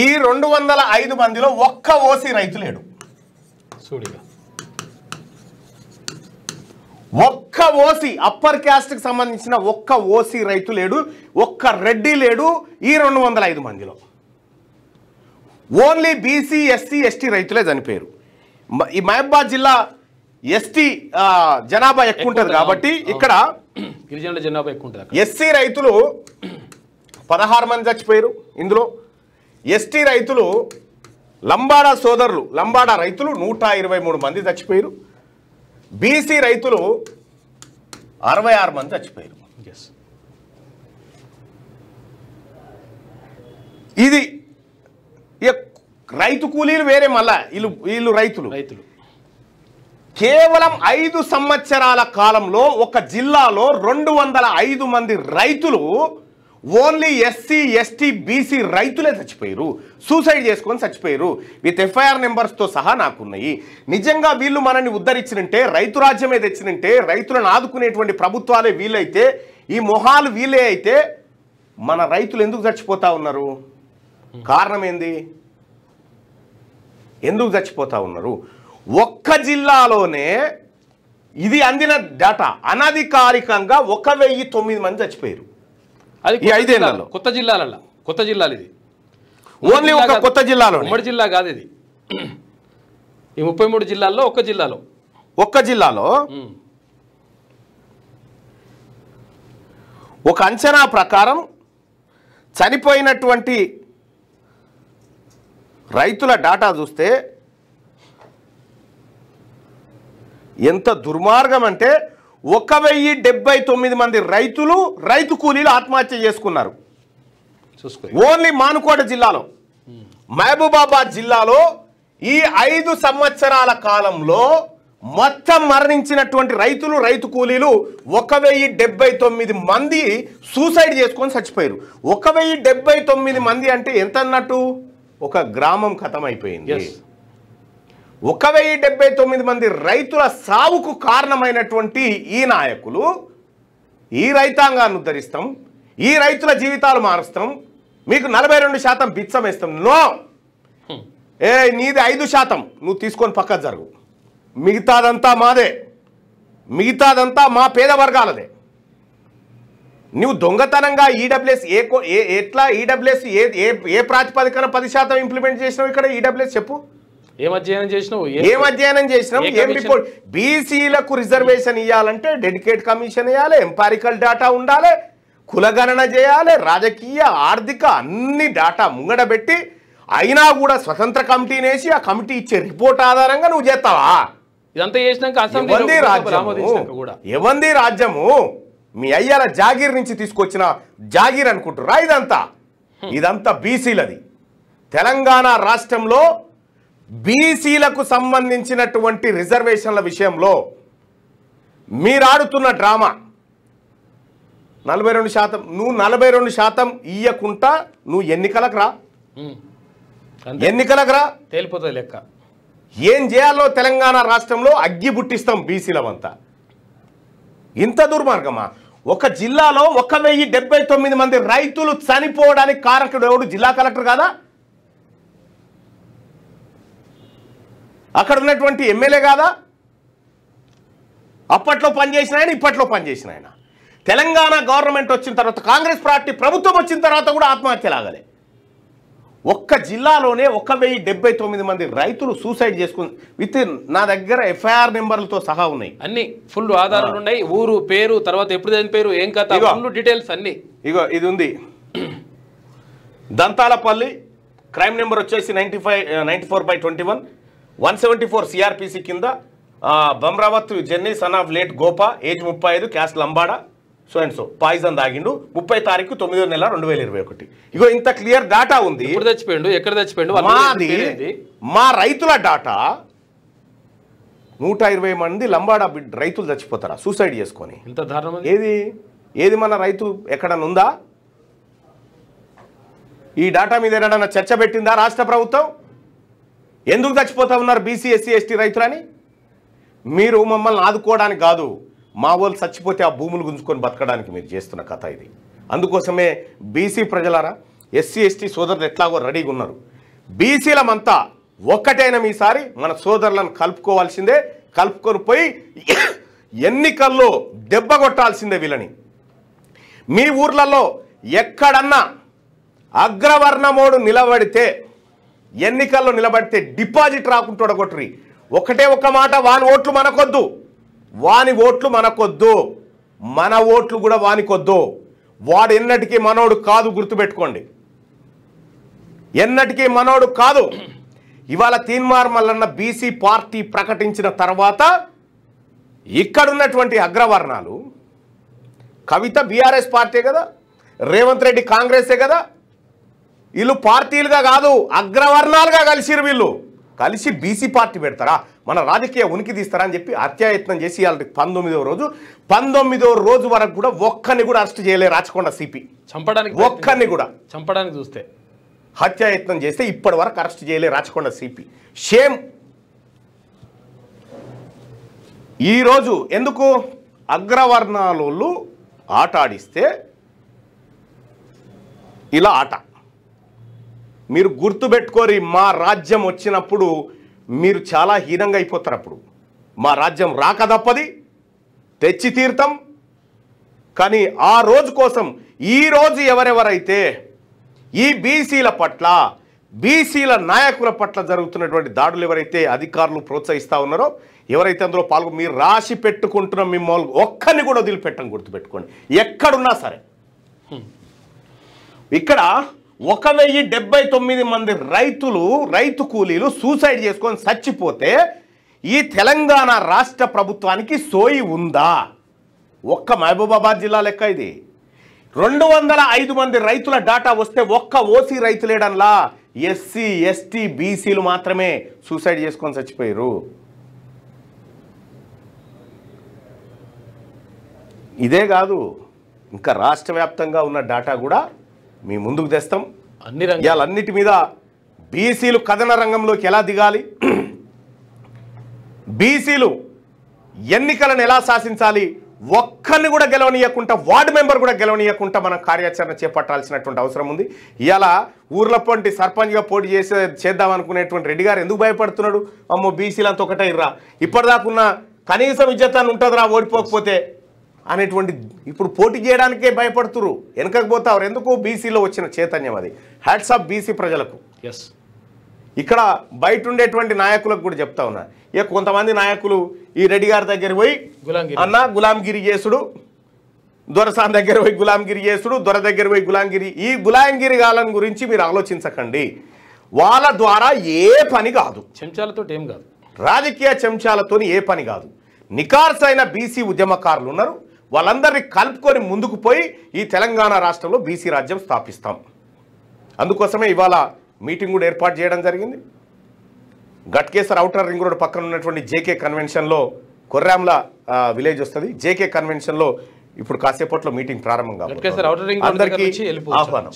ఈ 205 మందిలో ఒక్క ఓసీ రైతు లేడు. చూడిగా ఒక్క ఓసీ అప్పర్ క్యాస్ట్కి సంబంధించిన ఒక్క ఓసీ రైతు లేడు, ఒక్క రెడ్డి లేడు. ఈ 205 మందిలో ఓన్లీ బీసీ ఎస్సీ ఎస్టీ రైతులే చనిపోయారు. ఈ మహబూబాద్ జిల్లా ఎస్టీ జనాభా ఎక్కువ ఉంటుంది కాబట్టి ఇక్కడ గిరిజనుల జనాభా ఎక్కువ ఉంటుంది. ఎస్సీ రైతులు 16 మంది చచ్చిపోయారు. ఇందులో ఎస్టీ రైతులు లంబాడా సోదరులు లంబాడా రైతులు 123 మంది చచ్చిపోయారు. బీసీ రైతులు 66 మంది చచ్చిపోయారు. ఇది రైతు కూలీలు వేరే, మళ్ళా వీళ్ళు రైతులు కేవలం 5 సంవత్సరాల కాలంలో ఒక జిల్లాలో 205 మంది రైతులు ఓన్లీ ఎస్సీ ఎస్టీ బీసీ రైతులే చచ్చిపోయారు, సూసైడ్ చేసుకొని చచ్చిపోయారు. విత్ ఎఫ్ఐఆర్ నెంబర్స్తో సహా నాకున్నాయి. నిజంగా వీళ్ళు మనల్ని ఉద్ధరించినంటే, రైతు రాజ్యమే తెచ్చినంటే, రైతులను ఆదుకునేటువంటి ప్రభుత్వాలే వీలైతే, ఈ మొహాలు వీలే అయితే మన రైతులు ఎందుకు చచ్చిపోతా ఉన్నారు? కారణం ఏంది? ఎందుకు చచ్చిపోతా ఉన్నారు? ఒక్క జిల్లాలోనే ఇది అందిన డేటా అనధికారికంగా 1009 మంది చచ్చిపోయారు. అది 5 ఏళ్లలో కొత్త జిల్లాలు ఇది ఓన్లీ ఒక కొత్త జిల్లాలో, ఉమ్మడి జిల్లా కాదు ఇది. ఈ 33 జిల్లాల్లో ఒక్క జిల్లాలో ఒక అంచనా ప్రకారం చనిపోయినటువంటి రైతుల డాటా చూస్తే ఎంత దుర్మార్గం అంటే 1079 మంది రైతు కూలీలు ఆత్మహత్య చేసుకున్నారు. ఓన్లీ మానుకోట జిల్లాలో. మహబూబాబాద్ జిల్లాలో ఈ 5 సంవత్సరాల కాలంలో మొత్తం మరణించినటువంటి రైతు కూలీలు 1079 మంది సూసైడ్ చేసుకొని చచ్చిపోయారు. 1079 మంది అంటే ఎంత అన్నట్టు? ఒక గ్రామం ఖతమైపోయింది. 1079 మంది రైతుల సావుకు కారణమైనటువంటి ఈ నాయకులు ఈ రైతాంగాన్ని ఉద్ధరిస్తాం, ఈ రైతుల జీవితాలు మారుస్తాం, మీకు 42% బిచ్చం వేస్తాం. నో, నీది 5% నువ్వు తీసుకొని పక్కకు జరుగు, మిగతాదంతా మాదే, మిగతాదంతా మా పేద వర్గాలదే. నువ్వు దొంగతనంగా ఈడబ్ల్యూఎస్ ఎట్లా ఈడబ్ల్యూఎస్ ఏ ప్రాతిపదికన 10% ఇంప్లిమెంట్ చేసినావు? ఇక్కడ ఈడబ్ల్యూఎస్ చెప్పు. ఏం అధ్యయనం చేసినావు? ఏం రిపోర్ట్? బీసీలకు రిజర్వేషన్ ఇవ్వాలంటే డెడికేట్ కమిషన్ ఇవ్వాలి, ఎంపారికల్ డేటా ఉండాలి, కులగణన చేయాలి, రాజకీయ ఆర్థిక అన్ని డేటా ముంగడబెట్టి అయినా కూడా స్వతంత్ర కమిటీని వేసి ఆ కమిటీ ఇచ్చే రిపోర్ట్ ఆధారంగా నువ్వు చేస్తావా? ఇదంతా చేసినాక ఎవంది రాజ్యము? మీ అయ్యాల జాగీర్ నుంచి తీసుకొచ్చిన జాగీర్ అనుకుంటురా? ఇదంతా బీసీలది. తెలంగాణ రాష్ట్రంలో బీసీలకు సంబంధించినటువంటి రిజర్వేషన్ల విషయంలో మీరాడుతున్న డ్రామా 42%. నువ్వు 42% ఇయ్యకుంటా నువ్వు ఎన్నికలకు రా, తేలిపోతుంది లెక్క. ఏం చేయాలో తెలంగాణ రాష్ట్రంలో అగ్గి బుట్టిస్తాం బీసీలమంతా. ఇంత దుర్మార్గమా? ఒక జిల్లాలో 1079 మంది రైతులు చనిపోవడానికి కారకుడు ఎవడు? జిల్లా కలెక్టర్ కాదా? అక్కడ ఉన్నటువంటి ఎమ్మెల్యే కాదా? అప్పట్లో పనిచేసిన ఆయన, ఇప్పట్లో పనిచేసిన ఆయన. తెలంగాణ గవర్నమెంట్ వచ్చిన తర్వాత, కాంగ్రెస్ పార్టీ ప్రభుత్వం వచ్చిన తర్వాత కూడా ఆత్మహత్య లాగలే. ఒక్క జిల్లాలోనే 1079 మంది రైతులు సూసైడ్ చేసుకుని విత్ నా దగ్గర ఎఫ్ఐఆర్ నెంబర్లతో సహా ఉన్నాయి. అన్ని ఫుల్ ఆధారాలు ఉన్నాయి. ఊరు పేరు, తర్వాత ఎప్పుడు చనిపోయారు, ఏం కథ, ఫుల్ డీటెయిల్స్ అన్ని. ఇది ఉంది. దంతాలపల్లి క్రైమ్ నెంబర్ వచ్చేసి 94/21 174 సిఆర్పిసి కింద Bamrawat Jenny son of late Gopa, age 35, caste Lambada, so and so, poison తాగిండు 30 తారీఖు 9వ నెల 2021. ఇగో ఇంత క్లియర్ డాటా ఉంది. ఎప్పుడు చచ్చిపోయిండు, ఎక్కడ చచ్చిపోయిండు, మా రైతుల డాటా. 120 మంది లంబాడా రైతులు చచ్చిపోతారా సూసైడ్ చేసుకొని? ఇంత దారుణం. ఏది మన రైతు ఎక్కడన్నా ఉందా? ఈ డాటా మీద ఏదైనా చర్చ పెట్టిందా రాష్ట్ర ప్రభుత్వం? ఎందుకు చచ్చిపోతా ఉన్నారు బీసీ ఎస్సీ ఎస్టీ రైతులని? మీరు మమ్మల్ని ఆదుకోవడానికి కాదు, మా వాళ్ళు చచ్చిపోతే ఆ భూములు గుంజుకొని బతకడానికి మీరు చేస్తున్న కథ ఇది. అందుకోసమే బీసీ ప్రజలారా, ఎస్సీ ఎస్టీ సోదరులు ఎట్లాగో రెడీగా ఉన్నారు. బీసీలమంతా ఒక్కటైన ఈసారి మన సోదరులను కలుపుకోవాల్సిందే. కలుపుకొని పోయి ఎన్నికల్లో దెబ్బ కొట్టాల్సిందే వీళ్ళని. మీ ఊర్లలో ఎక్కడన్నా అగ్రవర్ణమోడు నిలబడితే, ఎన్నికల్లో నిలబడితే డిపాజిట్ రాకుండా కొట్టురి. ఒకటే ఒక మాట, వాని ఓట్లు మనకొద్దు, వాని ఓట్లు మనకొద్దు, మన ఓట్లు కూడా వానికొద్దు. వాడు ఎన్నటికీ మనోడు కాదు, గుర్తుపెట్టుకోండి, ఎన్నటికీ మనోడు కాదు. ఇవాళ తీన్మార్ మల్లన్న బీసీ పార్టీ ప్రకటించిన తర్వాత ఇక్కడున్నటువంటి అగ్రవర్ణాలు, కవిత బీఆర్ఎస్ పార్టీ కదా, రేవంత్ రెడ్డి కాంగ్రెసే కదా, వీళ్ళు పార్టీలుగా కాదు అగ్రవర్ణాలుగా కలిసిరు. వీళ్ళు కలిసి బీసీ పార్టీ పెడతారా, మన రాజకీయ ఉనికి తీస్తారా అని చెప్పి హత్యాయత్నం చేసి వాళ్ళకి 19వ రోజు వరకు కూడా ఒక్కరిని కూడా అరెస్ట్ చేయలే రాచకొండ సిపి. చంపడానికి ఒక్కరిని కూడా చంపడానికి చూస్తే హత్యాయత్నం చేస్తే ఇప్పటి వరకు అరెస్ట్ చేయలే రాచకొండ సిపి. షేమ్. ఈరోజు ఎందుకు అగ్రవర్ణాలు ఆట ఆడిస్తే ఇలా ఆట మీరు గుర్తుపెట్టుకోరి. మా రాజ్యం వచ్చినప్పుడు మీరు చాలా హీనంగా అయిపోతారు. అప్పుడు మా రాజ్యం రాక తప్పది, తెచ్చి తీర్థం. కానీ ఆ రోజు కోసం ఈరోజు ఎవరెవరైతే ఈ బీసీల పట్ల, బీసీల నాయకుల పట్ల జరుగుతున్నటువంటి దాడులు ఎవరైతే అధికారులు ప్రోత్సహిస్తూ ఉన్నారో, ఎవరైతే అందులో మీరు రాసి పెట్టుకుంటున్న మిమ్మల్ని ఒక్కరిని కూడా వదిలిపెట్టం, గుర్తుపెట్టుకోండి. ఎక్కడున్నా సరే. ఇక్కడ 1079 మంది రైతు కూలీలు సూసైడ్ చేసుకొని చచ్చిపోతే ఈ తెలంగాణ రాష్ట్ర ప్రభుత్వానికి సోయి ఉందా? ఒక్క మహబూబాబాద్ జిల్లా లెక్క ఇది. 205 మంది రైతుల డాటా వస్తే ఒక్క ఓసీ రైతులేడన్లా ఎస్సీ ఎస్టీ బీసీలు మాత్రమే సూసైడ్ చేసుకొని చచ్చిపోయారు. ఇదే కాదు, ఇంకా రాష్ట్ర వ్యాప్తంగా ఉన్న డాటా కూడా మీ ముందుకు తెస్తాం. అన్నిటి మీద బీసీలు కథన రంగంలోకి ఎలా దిగాలి, బీసీలు ఎన్నికలను ఎలా శాసించాలి, ఒక్కరిని కూడా గెలవనీయకుండా, వార్డు మెంబర్ కూడా గెలవనీయకుండా మనం కార్యాచరణ చేపట్టాల్సినటువంటి అవసరం ఉంది. ఇవాళ ఊర్ల పొంటి సర్పంచ్గా పోటీ చేద్దాం అనుకునేటువంటి రెడ్డి గారు ఎందుకు భయపడుతున్నాడు? అమ్మో బీసీలంతా ఒకటే ఇర్రా, ఇప్పటిదాకున్న కనీసం ఇజ్జతాన్ని ఉంటుందిరా ఓడిపోకపోతే అనేటువంటి, ఇప్పుడు పోటీ చేయడానికే భయపడుతురు, వెనకపోతారు. ఎందుకు? బీసీలో వచ్చిన చైతన్యం అది. హ్యాట్స్ ఆఫ్ బీసీ ప్రజలకు. ఇక్కడ బయట ఉండేటువంటి నాయకులకు కూడా చెప్తా ఉన్నా, ఇక కొంతమంది నాయకులు ఈ రెడ్డి గారి దగ్గర పోయి అన్న గులాంగిరి చేసుడు, దొరసాన్ దగ్గర పోయి గులాంగిరి చేసుడు, దొర దగ్గర పోయి గులాంగిరి, ఈ గులాంగిరి గాలం గురించి మీరు ఆలోచించకండి. వాళ్ళ ద్వారా ఏ పని కాదు, చెంచాలతో ఏం కాదు, రాజకీయ చెంచాలతో ఏ పని కాదు. నికార్సైన బీసీ ఉద్యమకారులు ఉన్నారు, వాళ్ళందరినీ కలుపుకొని ముందుకు పోయి ఈ తెలంగాణ రాష్ట్రంలో బీసీ రాజ్యం స్థాపిస్తాం. అందుకోసమే ఇవాళ మీటింగ్ కూడా ఏర్పాటు చేయడం జరిగింది. గట్కేసర్ ఔటర్ రింగ్ రోడ్ పక్కన ఉన్నటువంటి జేకే కన్వెన్షన్లో, కొర్రాంల విలేజ్ వస్తుంది, జేకే కన్వెన్షన్లో ఇప్పుడు కాసేపట్లో మీటింగ్ ప్రారంభం కాబట్టి అందరికీ ఆహ్వానం.